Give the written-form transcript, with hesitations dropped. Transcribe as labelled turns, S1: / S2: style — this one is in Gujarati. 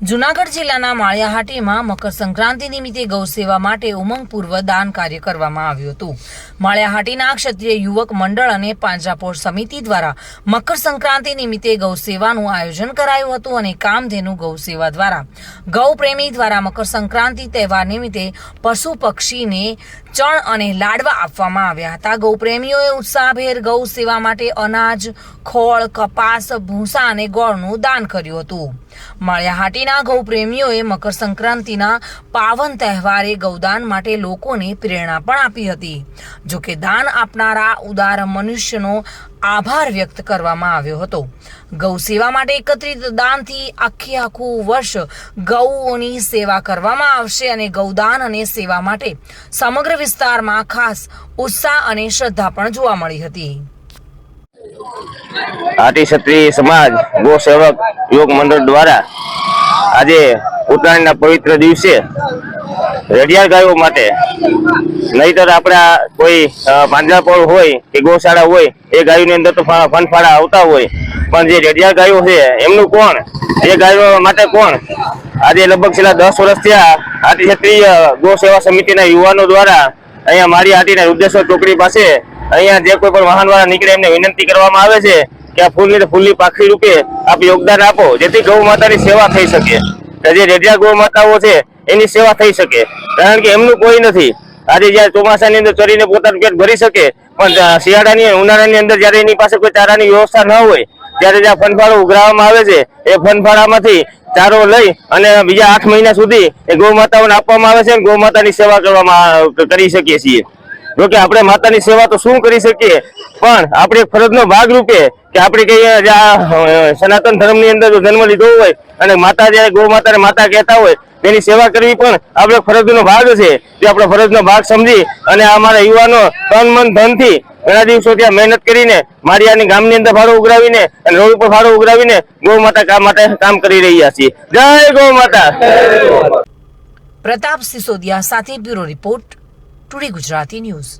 S1: જૂનાગઢ જિલ્લાના માળિયાહાટીમાં મકર સંક્રાંતિ નિમિત્તે ગૌસેવા માટે ઉમંગપૂર્વ દાન કાર્ય કરવામાં આવ્યું હતું। માળિયાહાટીના ક્ષત્રિય યુવક મંડળ અને પાંજરાપોળ સમિતિ દ્વારા મકર સંક્રાંતિ નિમિત્તે ગૌસેવાનું આયોજન કરાયું હતું અને કામધેનુ ગૌસેવા દ્વારા ગૌપ્રેમી દ્વારા મકર સંક્રાંતિ તહેવાર નિમિત્તે પશુ પક્ષીને ચણ અને લાડવા આપવામાં આવ્યા હતા। ગૌપ્રેમીઓએ ઉત્સાહભેર ગૌ સેવા માટે અનાજ, ખોળ, કપાસ, ભૂસા અને ગોળનું દાન કર્યું હતું। માળિયાહાટીના ગૌપ્રેમીઓએ મકર સંક્રાંતિના પાવન તહેવારે ગૌદાન માટે લોકોને પ્રેરણા પણ આપી હતી। જોકે દાન આપનારા ઉદાર મનુષ્યનો આભાર વ્યક્ત કરવામાં આવ્યો હતો। ગૌ સેવા માટે એકત્રિત દાનથી આખું વર્ષ ગૌઓની સેવા કરવામાં આવશે અને ગૌદાન અને સેવા માટે સમગ્ર વિસ્તારમાં ખાસ ઉત્સાહ અને શ્રદ્ધા પણ જોવા મળી હતી।
S2: हाटी क्षत्रिय समाज गो सेवक युवक मंडल द्वारा आज उतरायण पवित्र दिवसे रेडिया गायों माटे नहींतर आपड़ा कोई પાંજરાપોળ હોય કે ગૌશાળા હોય એ ગાયોની અંદર તો ફનફાળા આવતા હોય, પણ જે રેડિયા ગાયો છે એમનું કોણ, એ ગાયો માટે કોણ? આજે લગભગ છેલ્લા 10 વર્ષ થયા હાટી ક્ષત્રિય ગો સેવા સમિતિના યુવાનો દ્વારા અહીંયા મારી હાટીના રુદ્રેશ્વર ચોકડી પાસે અહીંયા જે કોઈ પણ વાહનવાળા નીકળે એમને વિનંતી કરવામાં આવે છે કે આ ફૂલની પાખડી રૂપે આપ યોગદાન આપો, જેથી ગૌ માતાની સેવા થઈ શકે। જે રેડિયા ગૌ માતાઓ છે એની સેવા થઈ શકે, કારણ કે એમનું કોઈ નથી। આજે જયારે ચોમાસાની અંદર ચરીને પોતાનું પેટ ભરી શકે, પણ શિયાળાની ઉનાળાની અંદર જયારે એની પાસે કોઈ ચારાની વ્યવસ્થા ન હોય ત્યારે જ્યાં ફનફાળો ઉઘરાવવામાં આવે છે એ ફનફાળામાંથી ચારો લઈ અને બીજા 8 મહિના સુધી એ ગૌ માતાઓને આપવામાં આવે છે અને ગૌ માતાની સેવા કરી શકીએ છીએ। જોકે આપણે માતાની સેવા તો શું કરી શકીએ, પણ આપણે ફરજનો ભાગ રૂપે કે આપણે કઈ સનાતન ધર્મની અંદર જન્મ લીધો હોય અને માતા જયારે ગૌ માતાને માતા કહેતા હોય તેની સેવા કરવી પણ આપણે ફરજનો ભાગ છે। જે આપણે ફરજનો ભાગ સમજી અને અમારા યુવાનો તન મન ધનથી ઘણા દિવસો ત્યાં મહેનત કરીને માળિયાની ગામની અંદર ફાળો ઉઘરાવીને અને રોડ ઉપર ફાળો ઉઘરાવીને ગૌ માતા માટે કામ કરી રહ્યા છીએ। જય ગૌ માતા।
S1: પ્રતાપ સિસોદિયા સાથે bureau report, today Gujarati news.